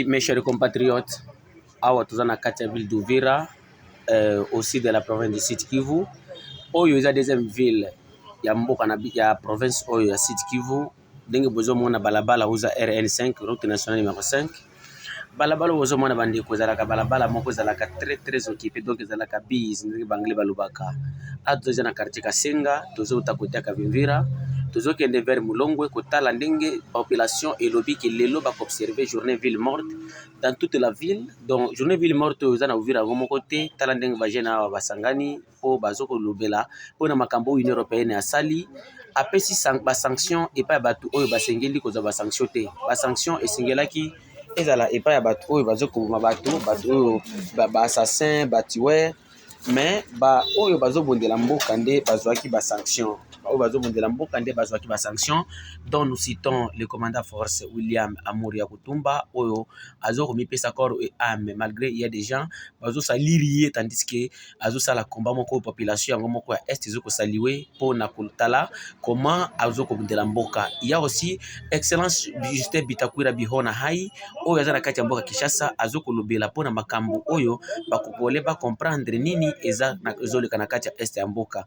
mes chers compatriotes, awa toza na kati ya ville d'Uvira, aussi de la province de Sud Kivu. Oyo eza deuxième ville ya mboka na ya province oyo ya Sud Kivu. Ndenge bozomona balabala uza RN5, route nationale numéro 5. Balabala bozomona bandeko ezalaka balabala moko ezalaka très occupé, donc ezalaka busy ndenge banglais balobaka. Toza na quartier Kasenga, tozota kotia Kavimvira, tozokende vers Mulongwe kotala ndenge population elobi ke lelo ba observer journée ville morte dans toute la ville. Donc journée ville morte oza na Uvira ngo moko te, tala ndenge ba jeune awa basangani po bazoko lobela pona makambo Union européenne asali apesi ba sanction epa ya batu oyo basengeli koza ba sanction te. Ba sanction esengelaki ezala epa ya batu oyo bazokoma batu oyo ba assassin batueur, mais ba oyo bazobondela mboka nde bazwaki ba sanction. Dont nous citons le commandant force William Amouri Kutumba oyo azo komi pesa corps et âme malgré il y a des gens bazo salirier tandis que azo sala combat moko population yango moko ya est ezoko saliwe po na kultala comment azo kobondela mboka. Il y a aussi excellence Justin Bitakwira Bihona Hai oyo azana kati ya mboka Kinshasa azo kolobela po na makambo oyo bakokole ba comprendre nini eza na ezoleka na kati ya est ya mboka.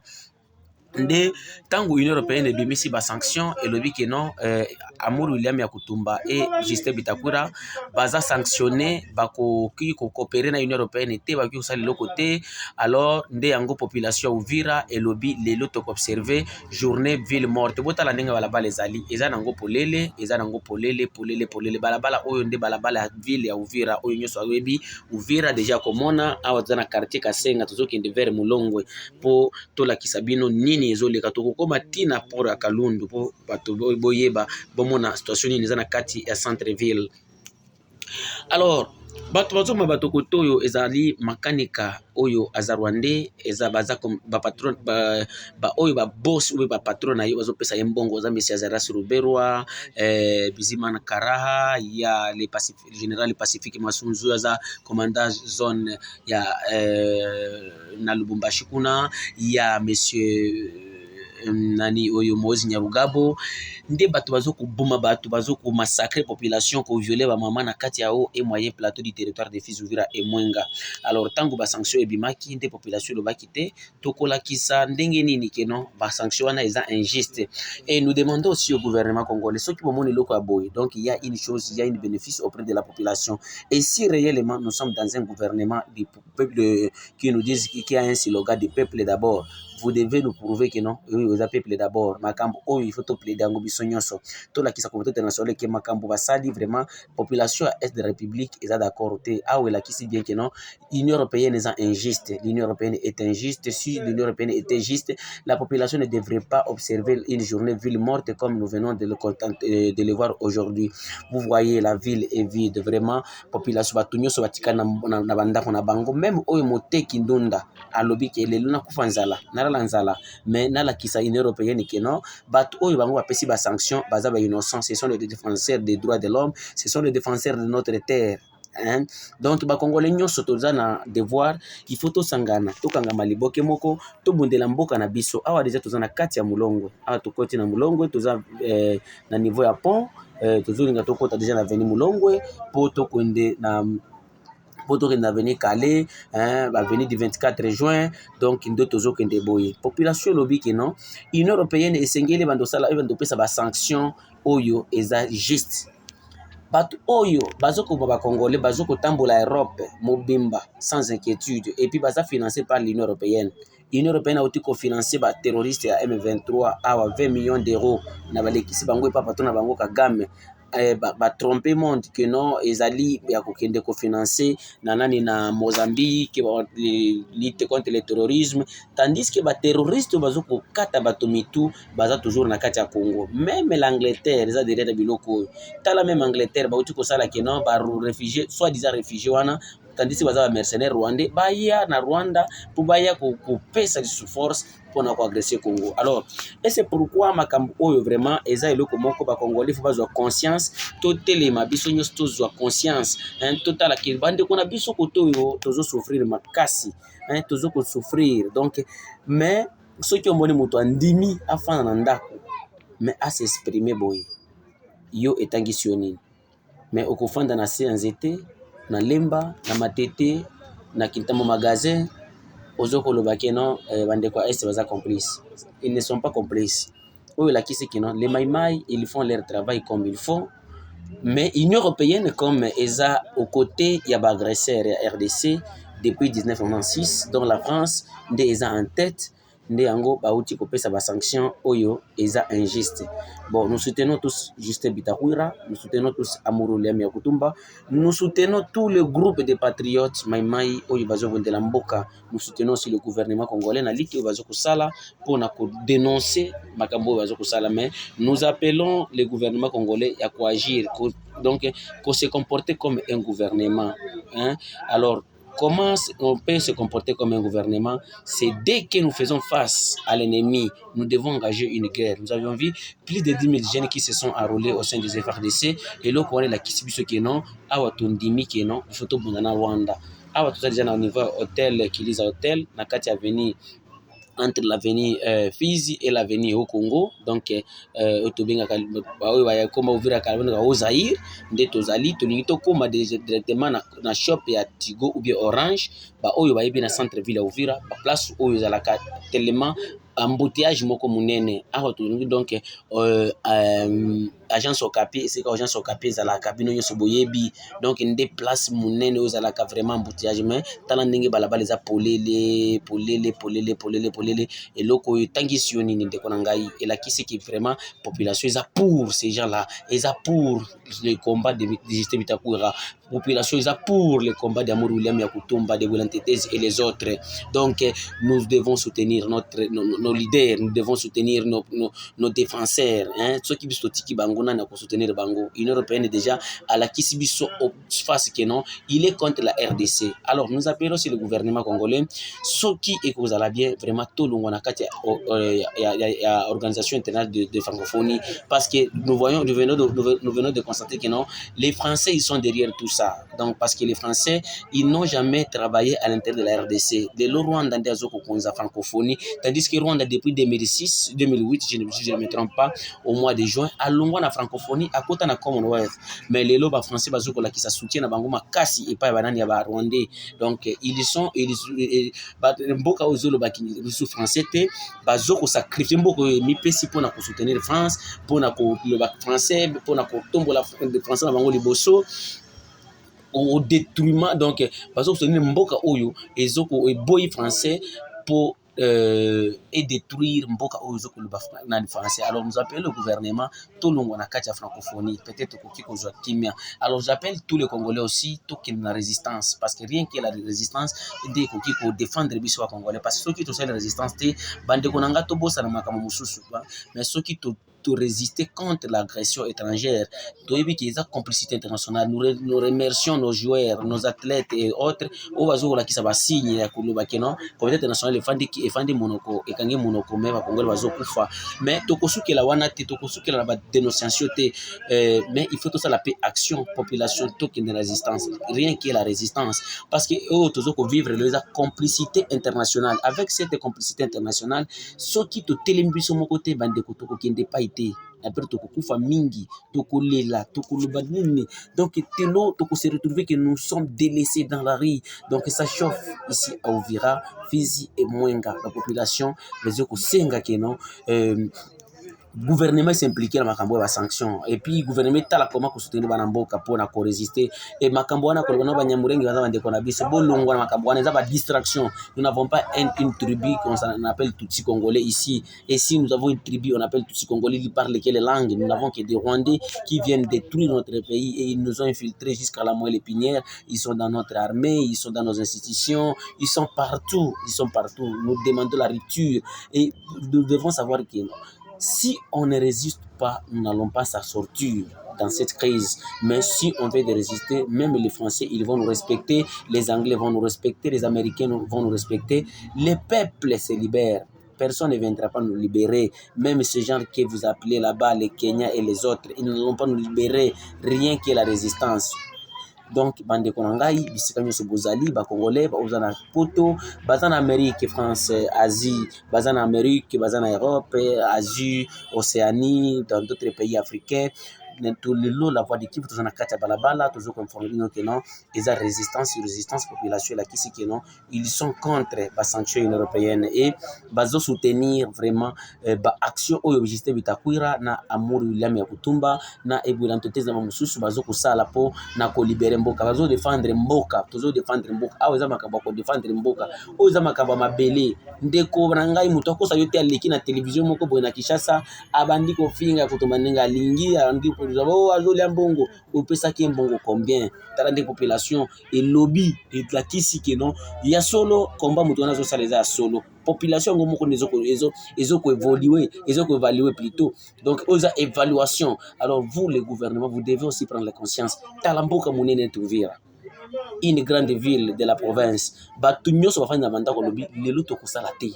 Nde tango Union européenne bimisi ba sanction elobi ke non Amouri William Kutumba et Justin Bitakwira baza sanctionné bako ki ko coopérer na Union européenne te baki ko sali lokote. Alors nde yango population Uvira elobi lelo to observer journée ville morte botala ndenge balabala ezali eza nango polele balabala oyo nde balabala ya ville ya Uvira oyo nyoso awebi Uvira déjà komona awa za na quartier Kasenga tozokende vers Mulongwe po tola kisabino nini ezoleka tokokoma tina port ya Kalundu po bato boyeba bomona situation nini eza na kati ya centre ville. Alors bato bazoma bato kotoyo ezali makanika oyo azarwande eza baza ba patron ba oyo ba boss ou ba patron na yo bazo pesa mbongo za Monsieur Azaras Ruberwa Bizimana Karaha ya le général Pacifique Masunzu aza commandant zone ya na Lubumbashi kuna ya Monsieur nani oyo Mozi Nyarugabo nde bato bazo kuboma bato bazo ku massacrer population ko violer ba mama na kati ya o et moyen plateau du territoire de Fizi Uvira et Mwenga. Alors tango ba sanction ebimaki nde population lo bakite tokola kisa ndenge nini ke non ba sanction wana eza injuste et nous demandons aussi au gouvernement congolais ceux qui bomoni loko aboy. Donc il y a une chose, il y a une bénéfice auprès de la population et si réellement nous sommes dans un gouvernement du peuple qui nous disent qu'il y a un slogan du peuple d'abord, vous devez nous prouver que non, vous avez peuple d'abord. Makambo, oh, il faut te plaider en gobisonyoso. Tout la qui s'accommode internationale que Makambo va sali vraiment population est de la République est d'accord. Ah oui, là qui sait bien que non, l'Union européenne est injuste. L'Union européenne est injuste. Si l'Union européenne était juste, la population ne devrait pas observer une journée ville morte comme nous venons de le voir aujourd'hui. Vous voyez, la ville est vide. Vraiment, population va tout sur Vatika na banda na bango. Même au moté kindunda à lobby qui est le luna kufanzala. Lanzala mais na la kisa Union européenne que non bat oyo bango ba pesi ba sanction baza ba innocent, ce sont les défenseurs des droits de l'homme, ce sont les défenseurs de notre terre. Hein? Donc ba congolais nyonso toza na devoir il faut to sangana to kanga maliboke moko to bundela mboka na biso awa deja toza na kati ya Mulongwe awa to koti na Mulongwe toza na niveau ya pont tozolinga to kota deja na avenue Mulongwe po to konde na poto que n'a venu Calais, va venir du 24 juin, donc ndo tozo kende boye. Population lobby que non, Union européenne esengeli bandosala evento pesa ba sanction oyo eza juste. Bato oyo bazoko ba congolais bazoko tambola Europe mobimba sans inquiétude et puis baza financé par l'Union européenne. L'Union européenne a aussi cofinancé ba terroristes à M23 à 20 millions d'euros na balekisi bango e papa to na bango Kagame. Ba tromper monde que non ezali ya kokende kofinancer na nani na Mozambique lutte contre le terrorisme tandis que ba terroristes bazoko kata bato mitu baza toujours na kati ya Congo. Même l'Angleterre eza derrière biloko tala même Angleterre ba uti ko sala que non ba réfugiés soit disant réfugiés wana tandis que baza ba mercenaires rwandais baya na Rwanda pour baya ko pesa sous force pour na ko agresser Congo. Alors et c'est pourquoi makambo oyo vraiment eza eloko moko ba congolais faut bazwa conscience to telema biso nyos to zwa conscience total ki bande ko na biso ko to tozo souffrir makasi tozo ko souffrir donc mais ceux qui ont moni moto andimi afana na ndako mais à s'exprimer boy yo etangi sionini mais okofanda na se nzete na lemba na matete na kintamo magasin ozokoloba ke non bandeko ya est baza complice. Ils ne sont pas complices. Oyo lakisi ke non les maïmaï ils font leur travail comme il faut, mais Union européenne comme eza aux côtés ya baagresseur ya RDC depuis 1996 dont la France nde eza en tête nde yango bauti kopesa ba sanction oyo eza injuste. Bon, nous soutenons tous Justin Bitakwira, nous soutenons tous Amourou Liam Yakutumba, nous soutenons tout le groupe de patriotes Maïmaï oyo bazo vondela mboka, nous soutenons aussi le gouvernement congolais na liki oyo bazo kosala pour na ko dénoncer makambo oyo bazo kosala, mais nous appelons le gouvernement congolais à coagir, donc qu'on se comporter comme un gouvernement, hein? Alors comment on peut se comporter comme un gouvernement? C'est dès que nous faisons face à l'ennemi, nous devons engager une guerre. Nous avions vu plus de 10 000 jeunes qui se sont enrôlés au sein des FRDC. Et là, on a la Kisibiso qui est non, Awa Tundimi qui est non, il faut tout le monde Rwanda. Awa tout ça déjà au niveau hôtel, qui lise hôtel, na kati avenue entre l'avenue Fizi et l'avenue au Congo, donc Otobinga comme ouvrir Kalonga au Zaïre, nde tozali tolingi tokoma directement na shop ya Tigo ou bien Orange, ba oyo ba yebi na centre ville ya Uvira, ba place oyo zalaka tellement embouteillage moko munene. Awa tolingi donc agence Okapi, c'est que agence Okapi zalaka bino nyoso boyebi, donc nde place munene oyo zalaka vraiment embouteillage, mais tala ndenge balabala eza polele et loko tangi sioni ni ndeko nangai et la kisi qui vraiment population eza pour ces gens là, eza pour le combat de Justin Bitakwira, population eza pour le combat d'Amour William Yakutumba, de William Tetezi et les autres. Donc nous devons soutenir nos leaders, nous devons soutenir nos défenseurs, hein, ceux qui biso tiki bango na ko soutenir bango. Union européenne déjà à la kisi biso face que non, il est contre la RDC. Alors nous appelons aussi le gouvernement congolais, ceux qui écoute la bien vraiment tout le monde a organisation internationale de francophonie, parce que nous venons de constater que non, les Français ils sont derrière tout ça. Donc parce que les Français ils n'ont jamais travaillé à l'intérieur de la RDC. De le Rwanda ndazoko konza francophonie, tandis que Rwanda depuis 2006, 2008, je ne me trompe pas, au mois de juin, à Longwa na francophonie à côté na Commonwealth. Mais les loba français bazoko la qui ça soutient na bango makasi et pas banani ya ba Rwandais. Donc ils sont mboka ozolo bakini biso français te bazoko sacrifier mboko mipesi pour na soutenir France, pour na ko le français, pour na ko tombola français na bango liboso au détruiment. Donc bazoko soutenir mboka oyo ezoko boy français pour et détruire mboka oyo ezoko le français. Alors nous appelons le gouvernement tout le monde na kati ya francophonie, peut-être koki kozwa kimia. Alors j'appelle tous les Congolais aussi tout qui na résistance, parce que rien que la résistance dès koki ko défendre biso wa Congolais, parce que ceux qui to la résistance te bande konanga to bossa na makambo mususu, mais ceux qui to résister contre l'agression étrangère. Toyebi qui est la complicité internationale. Nous remercions nos joueurs, nos athlètes et autres. Au bazo la qui ça va signer ya kuluba keno. Comité international e fandi monoko e kangi monoko me ba Congolais bazo kufa. Mais tokosuke la wana te tokosuke la dénonciation te, mais il faut tout ça la paix action population to qui de résistance. Rien que la résistance, parce que eux tozoko vivre la complicité internationale. Avec cette complicité internationale, ceux qui te telembiso mon côté bande kotoko qui ne pas après tokokufa mingi tokolela tokoloba nini, donc telo toko se retrouver que nous sommes délaissés dans la rue. Donc ça chauffe ici à Uvira, Fizi et Mwenga. La population les yoko senga que non gouvernement s'impliquer dans makambo ya sanction, et puis gouvernement tala comment ko soutenir bana mboka pour na ko résister et makambo wana ko bana banyamurengi baza bande ko na biso bolongo na makambo wana za ba distraction. Nous n'avons pas une tribu qu'on appelle Tutsi congolais ici, et si nous avons une tribu on appelle Tutsi congolais, ils parlent quelle langue? Nous n'avons que des Rwandais qui viennent détruire notre pays et ils nous ont infiltrés jusqu'à la moelle épinière. Ils sont dans notre armée, ils sont dans nos institutions, ils sont partout, nous demandons la rupture et nous devons savoir que si on ne résiste pas, nous n'allons pas s'en sortir dans cette crise. Mais si on veut de résister, même les Français, ils vont nous respecter, les Anglais vont nous respecter, les Américains vont nous respecter, les peuples se libèrent. Personne ne viendra pas nous libérer. Même ces gens que vous appelez là-bas, les Kenyans et les autres, ils n'allont pas nous libérer, rien que la résistance. Donc bande konangai bisika nyoso bozali ba Congolais ba ozana poto bazana Amérique, France, Asie, bazana Amérique, bazana Europe, Asie, Océanie, dans d'autres pays africains. la voix de Kivu tozana kati ya balabala tozo informer bino que non eza résistance population la kisi que non ils sont contre ba sanction européenne et bazo soutenir vraiment ba action oyo Justin Bitakwira na Amour William ya Kutumba na Ebwela Ntoteza Mamususu bazo kusala po na ko libérer mboka bazo défendre mboka tozo défendre mboka awo eza makamba ko défendre mboka oyo eza makamba mabele ndeko na ngai muto akosa yote aleki na télévision moko boye na Kinshasa abandi ko finga kutomanenga lingi andi ko zabo azolia mbongo opesaki mbongo combien tala des populations et lobby et la kisi que non ya solo combat muto na zo saleza solo population ngo moko ezo ko évaluer plutôt donc aux évaluation alors vous les gouvernements vous devez aussi prendre la conscience talamboka munene Tuvira une grande ville de la province batu nyonso bafanya banda ko lobi lelo to kosala te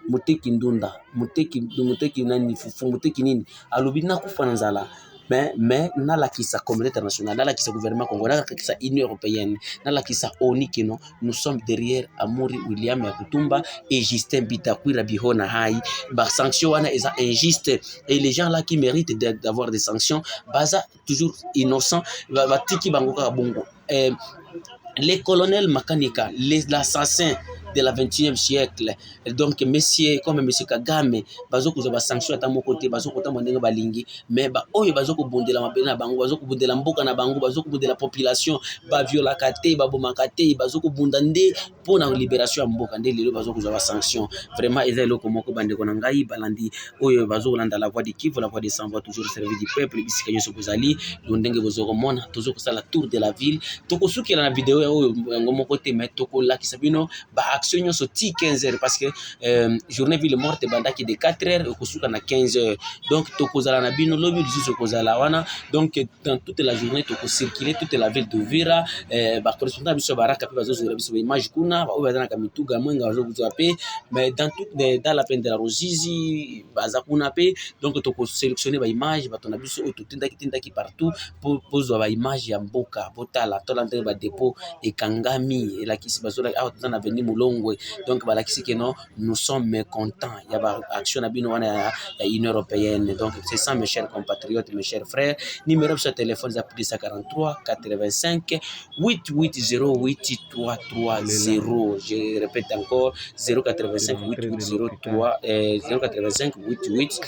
muteki ndunda muteki nani fufu muteki nini alobi na kufana nzala mais na la kisa communauté internationale na la kisa gouvernement congolais na la kisa Union européenne na la kisa ONU que non nous sommes derrière Amour William ya Kutumba et Justin Bitakwira bihona hai ba sanction wana eza injuste et les gens là qui méritent d'avoir des sanctions baza toujours innocent ba tiki bango ka bongo les colonels Makanika l'assassin de la 21e siècle donc monsieur comme monsieur Kagame bazo ko ba sanction ata mo côté bazo ko tambo ndenge balingi mais ba oyo bazo ko bondela mabena bango bazo ko bondela mboka na bango bazo ko bondela population ba viola kate ba bomaka te bazo ko bunda nde pona libération ya mboka nde lelo bazo ko ba sanction vraiment eza eloko moko bande ko na ngai balandi oyo bazo kolanda la voix de Kivu la voix de sans voix toujours servir du peuple bisika nyoso kozali ndenge bozo komona tozo ko sala tour de la ville toko sukela na vidéo oyo ngomo côté mais toko lakisa bino ba action nyonso ti 15h parce que journée ville morte bandaki de 4h kosuka na 15h donc tokozala na bino lobi lisusu kozala wana donc dans toute la journée toko circuler toute la ville d'Uvira ba correspondant biso baraka pe bazo zura biso image kuna ba obazana ka mituga mwenga bazo kuzwa pe mais dans la peine de la Ruzizi baza kuna pe donc toko sélectionner ba image ba tona biso tindaki partout pour pozwa ba image ya mboka botala tolande ba dépôt et kangami et la kisi bazola a na venir mulongwe donc bala kisi que non nous sommes mécontents il y a action na bino wana ya Union européenne donc c'est ça mes chers compatriotes mes chers frères numéro de téléphone za plus 43 85 8808 330 je répète encore 085 8803 085 88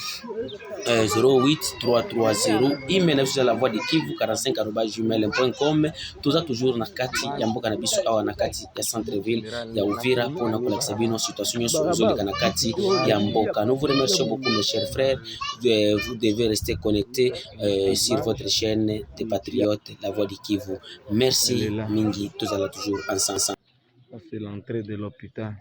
08 330 email sur la voix de Kivu 45@gmail.com toza toujours na kati ya mboka na biso awa na kati ya centre-ville ya Uvira pona kolakisa bino situation nyonso ozoleka na kati ya mboka. Nous vous remercions beaucoup mes chers frères, vous devez rester connectés sur votre chaîne des patriotes la voix de Kivu. Merci mingi tozala toujours ensemble. C'est l'entrée de l'hôpital.